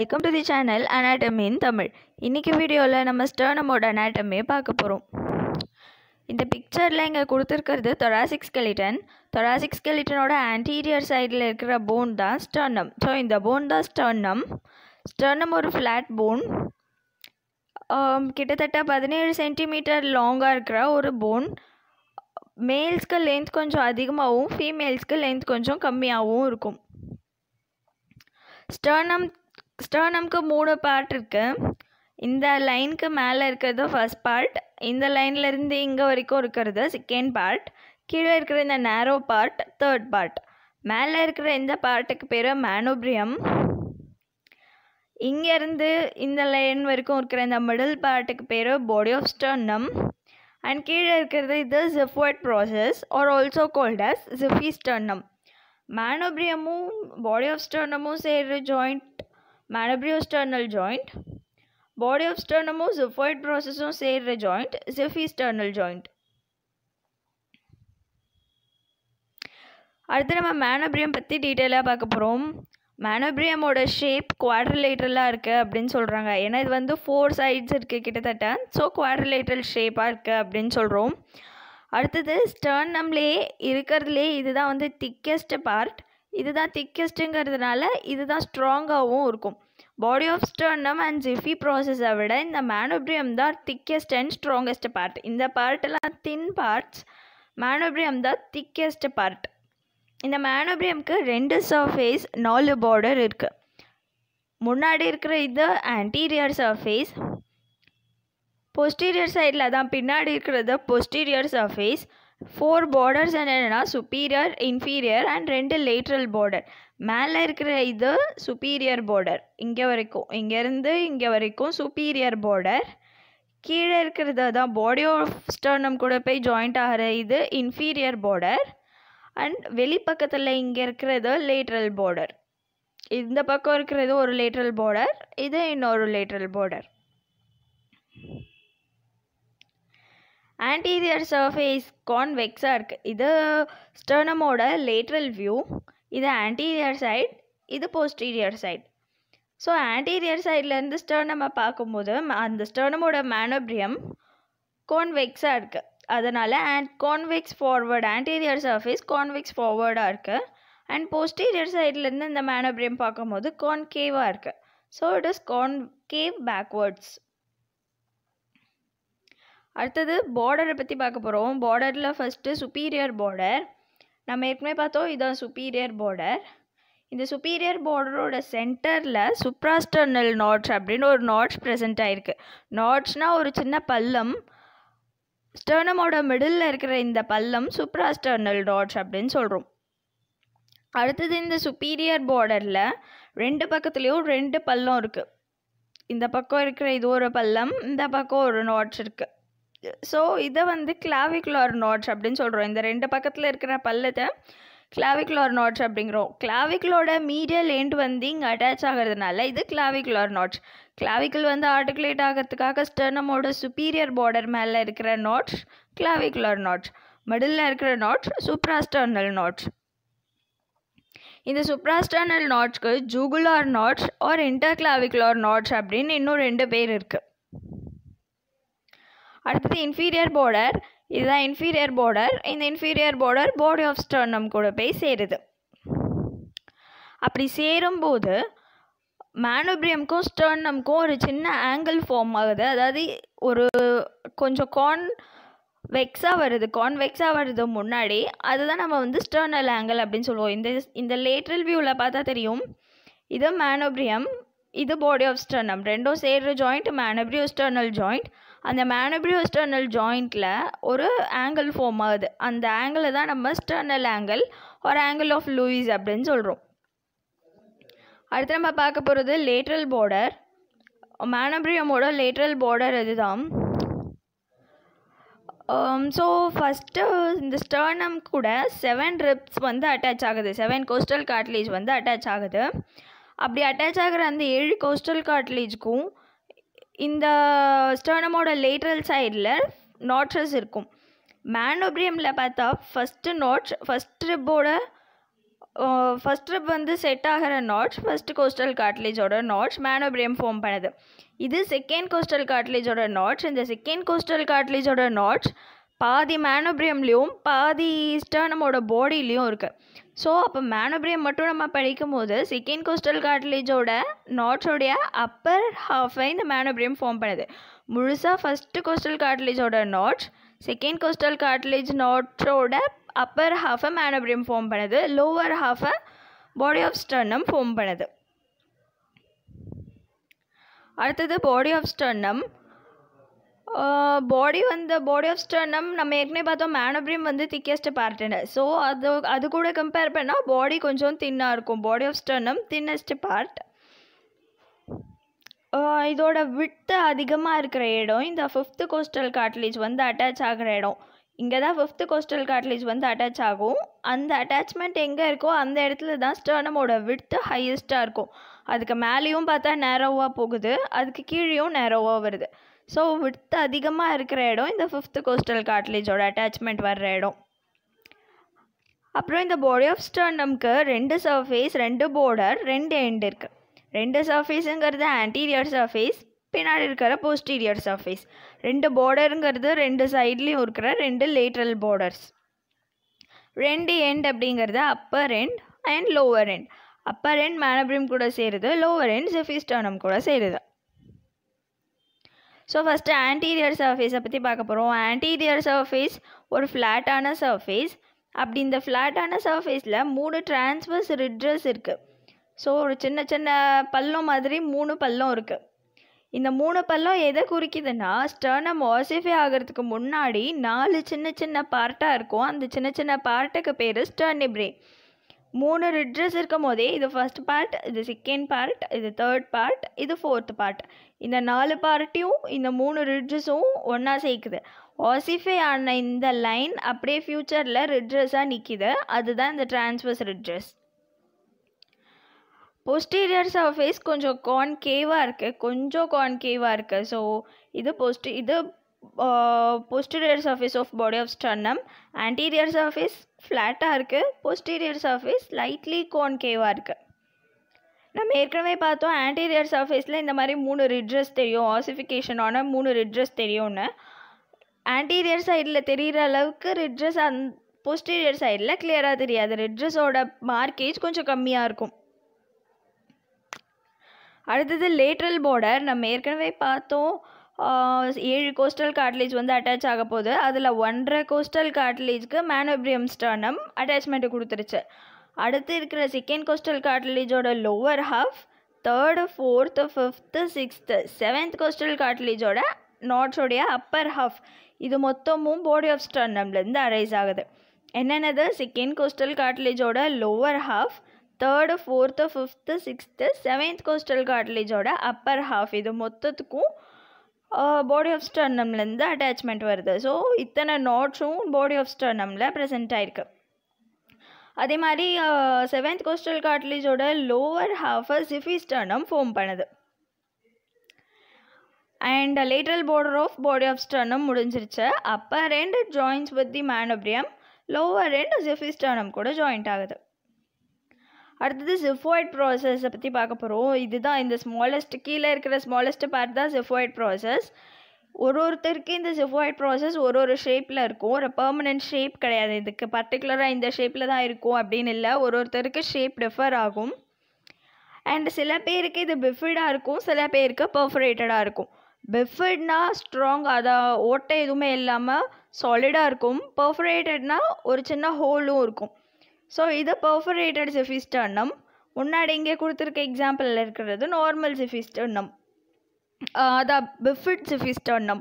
Welcome to the channel anatomy in Tamil. இன்றைக்கி வீடியோவில் நம்ம ஸ்டர்னமோட அனாட்டமியை பார்க்க போகிறோம். இந்த பிக்சரில் இங்கே கொடுத்துருக்கிறது thoracic skeleton. thoracic skeletonோட ஆன்டீரியர் சைடில் இருக்கிற போன் தான் ஸ்டர்னம். ஸோ இந்த போன் தான் ஸ்டர்னம். ஸ்டர்னம் ஒரு ஃப்ளாட் போன், கிட்டத்தட்ட 17 சென்டிமீட்டர் லாங்காக இருக்கிற ஒரு போன். மேல்ஸ்க்கு லென்த் கொஞ்சம் அதிகமாகவும் ஃபீமேல்ஸ்க்கு லென்த் கொஞ்சம் கம்மியாகவும் இருக்கும். ஸ்டர்னம்க்கு 3 பார்ட் இருக்குது. இந்த லைனுக்கு மேலே இருக்கிறது ஃபர்ஸ்ட் பார்ட், இந்த லைன்லேருந்து இங்கே வரைக்கும் இருக்கிறது செகண்ட் பார்ட், கீழே இருக்கிற இந்த நேரோ பார்ட் தேர்ட் பார்ட். மேலே இருக்கிற இந்த பார்ட்டுக்கு பேர் மேனோப்ரியம். இங்கேருந்து இந்த லைன் வரைக்கும் இருக்கிற இந்த மிடில் பார்ட்டுக்கு பேர் பாடி ஆஃப் ஸ்டர்னம். அண்ட் கீழே இருக்கிறது இது xiphoid process or also called as xiphisternum. மேனோப்ரியமும் பாடி ஆஃப் ஸ்டர்னமும் சேர்ற joint manubriosternal joint, body of ஸ்டர்னமும் ஜிஃபாய்ட் ப்ராசஸும் சேர்ற ஜாயிண்ட் ஜிஃபிஸ்டர்னல் ஜாயிண்ட். அடுத்து நம்ம மேனோப்ரியம் பற்றி டீட்டெயிலாக பார்க்க போகிறோம். மேனோப்ரியமோட ஷேப் குவாட்ரிலேட்ரலாக இருக்குது அப்படின்னு சொல்கிறாங்க. ஏன்னா இது வந்து 4 சைட்ஸ் இருக்குது கிட்டத்தட்ட. ஸோ குவாட்ரிலேட்ரல் ஷேப்பாக இருக்குது அப்படின்னு சொல்கிறோம். அடுத்தது ஸ்டர்னம்லே இருக்கிறதுலே இதுதான் வந்து திக்கெஸ்ட் பார்ட். இதுதான் திக்கெஸ்ட்டுங்கிறதுனால இதுதான் ஸ்ட்ராங்காகவும் இருக்கும். பாடி ஆஃப் ஸ்டர்னம் அண்ட் ஜிஃபி ப்ராசஸை விட இந்த மேனோப்ரியம் தான் திக்கெஸ்ட் அண்ட் ஸ்ட்ராங்கஸ்ட் பார்ட். இந்த பார்ட்டெல்லாம் தின் பார்ட்ஸ், மேனோப்ரியம் தான் திக்கெஸ்ட் பார்ட். இந்த மேனோப்ரியம்க்கு 2 சர்ஃபேஸ் 4 பார்டர் இருக்குது. முன்னாடி இருக்கிற இது ஆன்டீரியர் சர்ஃபேஸ், போஸ்டீரியர் சைடில் தான் பின்னாடி இருக்கிறது போஸ்டீரியர் சர்ஃபேஸ். 4 பார்டர்ஸ் என்னென்னா superior, inferior and 2 lateral border. மேலே இருக்கிற இது சுப்பீரியர் பார்டர், இங்கே வரைக்கும், இங்கேருந்து இங்கே வரைக்கும் சுப்பீரியர் பார்டர். கீழே இருக்கிறது தான் பாடி ஆஃப் ஸ்டர்னம் கூட போய் ஜாயிண்ட் ஆகிற இது இன்ஃபீரியர் பார்டர். அண்ட் வெளிப்பக்கத்தில் இங்கே இருக்கிறது லேட்ரல் பார்டர். இந்த பக்கம் இருக்கிறது ஒரு லேட்ரல் பார்டர், இது இன்னொரு லேட்ரல் பார்டர். ஆன்டீரியர் சர்ஃபேஸ் கான்வெக்ஸாக இருக்குது. இது ஸ்டர்னமோட லேட்ரல் வியூ. இது ஆன்டீரியர் சைட், இது போஸ்டீரியர் சைட். ஸோ ஆன்டீரியர் சைட்லேருந்து ஸ்டர்னமை பார்க்கும்போது அந்த ஸ்டர்னமோட மேனோப்ரியம் கான்வெக்ஸாக இருக்குது. அதனால் convex forward, anterior surface convex ஃபார்வர்டாக இருக்குது. அண்ட் போஸ்டீரியர் சைட்லேருந்து இந்த மேனோப்ரியம் பார்க்கும்போது கான்கேவாக இருக்குது. So it is concave backwards. அடுத்தது பார்டரை பற்றி பார்க்க போகிறோம். பார்டரில் ஃபஸ்ட்டு சுப்பீரியர் பார்டர். நம்ம ஏற்கனவே பார்த்தோம், இதுதான் சுப்பீரியர் பார்டர். இந்த சுப்பீரியர் பார்டரோட சென்டரில் சுப்ராஸ்டர்னல் நாட்ச் அப்படின்னு ஒரு நாட்ச் ப்ரெசென்ட் ஆகிருக்கு. நாட்ச்னால் ஒரு சின்ன பள்ளம். ஸ்டர்னமோட மிடில் இருக்கிற இந்த பள்ளம் சுப்ராஸ்டர்னல் நாட்ச் அப்படின்னு சொல்கிறோம். அடுத்தது இந்த சுப்பீரியர் பார்டரில் 2 பக்கத்துலேயும் 2 பள்ளம் இருக்குது. இந்த பக்கம் இருக்கிற இது ஒரு பள்ளம், இந்த பக்கம் ஒரு நாட்ச் இருக்குது. ஸோ இதை வந்து கிளாவிகுலர் நாட்ச் அப்படின்னு சொல்கிறோம். இந்த 2 பக்கத்தில் இருக்கிற பள்ளத்தை கிளாவிகுலர் நாட்ச் அப்படிங்கிறோம். கிளாவிகுலோட மீடியல் எண்ட் வந்து இங்கே அட்டாச் ஆகிறதுனால இது கிளாவிகுலர் நாட்ச். கிளாவிக்கல் வந்து ஆர்டிகுலேட் ஆகிறதுக்காக ஸ்டர்னமோட சுப்பீரியர் பார்டர் மேலே இருக்கிற நாட்ச் கிளாவிகுலர் நாட்ச், மிடில் இருக்கிற நாட்ச் சுப்ராஸ்டர்னல் நாட்ச். இந்த சுப்ராஸ்டர்னல் நாட்ச்க்கு jugular notch or interclavicular notch அப்படின்னு இன்னும் 2 பேர் இருக்குது. அடுத்தது இன்ஃபீரியர் பார்டர். இதுதான் இன்ஃபீரியர் பார்டர். இந்த inferior border body of sternum கூட போய் சேருது. அப்படி சேரும்போது மேனோப்ரியம்க்கும் ஸ்டர்னம்க்கும் ஒரு சின்ன ஆங்கிள் ஃபார்ம் ஆகுது. அதாவது ஒரு கொஞ்சம் கான்வெக்ஸாக வருது முன்னாடி. அதுதான் நம்ம வந்து ஸ்டர்னல் ஆங்கிள் அப்படின்னு சொல்லுவோம். இந்த லேட்ரல் வியூவில் பார்த்தா தெரியும், இது மேனோப்ரியம், இது பாடி ஆஃப் ஸ்டர்னம். 2ம் சேர்ற ஜாயிண்ட் மேனோப்ரியோஸ்டர்னல் ஜாயிண்ட். அந்த மேனோப்ரியோஸ்டர்னல் ஜாயிண்ட்டில் ஒரு ஆங்கிள் ஃபார்ம் ஆகுது. அந்த ஆங்கிளை தான் நம்ம ஸ்டர்னல் ஆங்கிள் ஒரு ஆங்கிள் ஆஃப் லூயிஸ் அப்படின்னு சொல்கிறோம். அடுத்து நம்ம பார்க்க போகிறது லேட்ரல் பார்டர். மேனோப்ரியமோட லேட்ரல் பார்டர் இதுதான். ஸோ ஃபஸ்ட்டு இந்த ஸ்டர்னம் கூட 7 ரிப்ஸ் வந்து அட்டாச் ஆகுது. 7 கோஸ்டல் கார்ட்லேஜ் வந்து அட்டாச் ஆகுது. அப்படி அட்டாச் ஆகிற அந்த 7 கோஸ்டல் கார்ட்லேஜ்க்கும் இந்த ஸ்டர்னமோட லேட்ரல் சைடில் நாட்சஸ் இருக்கும். மேனோப்ரியமில் பார்த்தா ஃபஸ்ட்டு நாட்ச் ஃபஸ்ட் ரிப்போட ஃபஸ்ட்டு வந்து செட் ஆகிற நாட்ஸ் ஃபஸ்ட்டு கோஸ்டல் கார்ட்லேஜோட நாட்ஸ் மேனோபிரியம் ஃபார்ம் பண்ணுது. இது செகண்ட் கோஸ்டல் கார்ட்லேஜோட நாட்ஸ். இந்த செகண்ட் கோஸ்டல் கார்ட்லேஜோட நாட்ஸ் பாதி மேனோபிரியம்லேயும் பாதி ஸ்டர்னமோட பாடியிலையும் இருக்குது. ஸோ அப்போ மேனோபிரியம் மட்டும் நம்ம படிக்கும் போது செகண்ட் கோஸ்டல் கார்ட்லேஜோட நாட்ஸோடைய அப்பர் ஹாஃபை இந்த மேனோபிரியம் ஃபார்ம் பண்ணுது. முழுசாக ஃபஸ்ட்டு கோஸ்டல் கார்ட்லேஜோட நாட்ஸ் செகண்ட் கோஸ்டல் கார்ட்லேஜ் நாட்ஸோட அப்பர் ஹாஃபை மேனோபிரியம் ஃபார்ம் பண்ணுது. லோவர் ஹாஃபை பாடி ஆஃப் ஸ்டர்னம் ஃபார்ம் பண்ணுது. அடுத்தது body of sternum. Body of sternum நம்ம ஏற்கனவே பார்த்தோம் மேனோபிரியம் வந்து திக்கெஸ்ட் பார்ட்டுன்னு. ஸோ அது கூட கம்பேர் பண்ணால் பாடி கொஞ்சம் தின்னாக இருக்கும். Body of sternum thinnest part. இதோட விட்த் அதிகமாக இருக்கிற இடம் இந்த ஃபிஃப்த்து கோஸ்டல் கார்ட்லேஜ் வந்து அட்டாச் ஆகிற இடம். இங்கே தான் ஃபிஃப்த்து கோஸ்டல் கார்ட்லேஜ் வந்து அட்டாச் ஆகும். அந்த அட்டாச்மெண்ட் எங்கே இருக்கோ அந்த இடத்துல தான் ஸ்டர்னமோட விட்த்து ஹையஸ்ட்டாக இருக்கும். அதுக்கு மேலேயும் பார்த்தா நேரோவாக போகுது, அதுக்கு கீழேயும் நேரோவாக வருது. ஸோ விட்த் அதிகமாக இருக்கிற இடம் இந்த ஃபிஃப்த்து கோஸ்டல் கார்ட்லேஜோட அட்டாச்மெண்ட் வர்ற இடம். அப்புறம் இந்த பாடி ஆஃப் ஸ்டர்னம்க்கு 2 சர்ஃபேஸ் 2 பார்டர் 2 எண்ட் இருக்குது. 2 சர்ஃபேஸுங்கிறது ஆன்டீரியர் சர்ஃபேஸ், பின்னாடி இருக்கிற போஸ்டீரியர் சர்ஃபேஸ். 2 பார்டருங்கிறது 2 சைட்லேயும் இருக்கிற 2 லேட்ரல் பார்டர்ஸ். 2 எண்ட் அப்படிங்கிறது upper end and lower end. Upper end manubrium கூட சேருது, லோவர் எண்ட் ஜெஃபிஸ்டர்னம் கூட சேருது. ஸோ ஃபஸ்ட்டு ஆன்டீரியர் சர்ஃபேஸை பற்றி பார்க்க போகிறோம். ஆன்டீரியர் சர்ஃபேஸ் ஒரு ஃப்ளாட்டான சர்ஃபேஸ். அப்படி இந்த ஃப்ளாட்டான சர்ஃபேஸில் 3 டிரான்ஸ்வர்ஸ் ரிட்ஜஸ் இருக்குது. ஸோ ஒரு சின்ன சின்ன பள்ளம் மாதிரி 3 பள்ளம் இருக்குது. இந்த 3 பள்ளம் எதை குறிக்குதுன்னா ஸ்டர்னம் ஆசிஃபை ஆகிறதுக்கு முன்னாடி 4 சின்ன சின்ன பார்ட்டாக இருக்கும். அந்த சின்ன சின்ன பார்ட்டுக்கு பேர் ஸ்டர்னிப்ரே. 3 ரிட்ஜஸ் இருக்கும் போதே இது ஃபர்ஸ்ட் பார்ட், இது செகண்ட் பார்ட், இது தேர்ட் பார்ட், இது ஃபோர்த் பார்ட். இந்த 4 பார்ட்டையும் இந்த 3 ரிட்ஜஸும் ஒன்றா சேர்க்குது. ஆசிஃபை ஆன இந்த லைன் அப்படியே ஃப்யூச்சரில் ரிட்ஜஸாக நிற்கிது. அதுதான் இந்த டிரான்ஸ்வர்ஸ் ரிட்ஜஸ். போஸ்டீரியர் சர்ஃபேஸ் கொஞ்சம் கான்கேவாக இருக்குது. ஸோ இது posterior surface of body of sternum. Anterior surface ஃப்ளாட்டாக இருக்குது, போஸ்டீரியர் சர்ஃபேஸ் லைட்லி கான்கேவாக இருக்குது. நம்ம ஏற்கனவே பார்த்தோம் ஆன்டீரியர் சர்ஃபேஸில் இந்த மாதிரி 3 ரிட்ஜஸ் தெரியும், ஆசிஃபிகேஷனான 3 ரிட்ஜஸ் தெரியும்னு. ஆன்டீரியர் சைடில் தெரிகிற அளவுக்கு ரிட்ஜஸ் போஸ்டீரியர் சைடில் கிளியராக தெரியாது. ரிட்ஜஸோட மார்க்கேஜ் கொஞ்சம் கம்மியாக இருக்கும். அடுத்தது லேட்ரல் பார்டர். நம்ம ஏற்கனவே பார்த்தோம் 7 கோஸ்டல் கார்ட்லேஜ் வந்து அட்டாச் ஆக போகுது. அதில் 1.5 கோஸ்டல் கார்ட்லேஜ்க்கு மேனோபிரியம் ஸ்டர்னம் அட்டாச்மெண்ட்டு கொடுத்துருச்சு. அடுத்து இருக்கிற செகண்ட் கோஸ்டல் கார்ட்லேஜோட lower half, third, fourth, fifth, sixth, 7th costal கார்ட்லேஜோட நாட்ஸோடைய அப்பர் ஹாஃப், இது மொத்தமும் பாடி ஆஃப் ஸ்டர்னம்லேருந்து அரைஸ் ஆகுது. என்னென்னது? செகண்ட் கோஸ்டல் கார்ட்லேஜோட lower half, third, fourth, fifth, sixth, 7th costal கார்ட்லேஜோட அப்பர் ஹாஃப், இது மொத்தத்துக்கும் பாடி ஆஃப் ஸ்டர்னம்லேருந்து அட்டாச்மெண்ட் வருது. ஸோ இத்தனை நாட்ஸும் பாடி ஆஃப் ஸ்டர்னமில் ப்ரெசென்ட் ஆகிருக்கு. அதே மாதிரி 7th கோஸ்டல் கார்ட்லேஜோட லோவர் ஹாஃபை ஜெஃபிஸ்டர்னம் ஃபார்ம் பண்ணுது. And lateral border of body of sternum முடிஞ்சிருச்சு. Upper end joins with the manubrium, lower end xiphisternum கூட ஜாயிண்ட் ஆகுது. அடுத்தது ஜெஃபாய்ட் ப்ராசஸை பற்றி பார்க்க போகிறோம். இதுதான் இந்த கீழே இருக்கிற ஸ்மாலஸ்ட் பார்ட் தான் ஜெஃபாய்ட் ப்ராசஸ். ஒருத்தருக்கு இந்த ஜெஃபாய்ட் ப்ராசஸ் ஒரு ஷேப்பில் இருக்கும். ஒரு பெர்மனெண்ட் ஷேப் கிடையாது. இதுக்கு பர்டிகுலராக இந்த ஷேப்பில் தான் இருக்கும் அப்படின்னு இல்லை. ஒருத்தருக்கு ஷேப் டிஃபர் ஆகும். அண்ட் சில பேருக்கு இது பிஃபிடாக இருக்கும், சில பேருக்கு பர்ஃபரேட்டடாக இருக்கும். பிஃபிட்னா ஸ்ட்ராங், அதான் ஓட்டை எதுவுமே இல்லாமல் சாலிடாக இருக்கும். பர்ஃபரேட்டட்னா ஒரு சின்ன ஹோலும் இருக்கும். ஸோ இது பர்ஃபரேட்டட் ஜெஃபிஸ்டர்னம். முன்னாடி இங்கே கொடுத்துருக்க எக்ஸாம்பிளில் இருக்கிறது நார்மல் ஜெஃபிஸ்டர்னம், அதான் பிஃபிட் ஜெஃபிஸ்டர்னம்.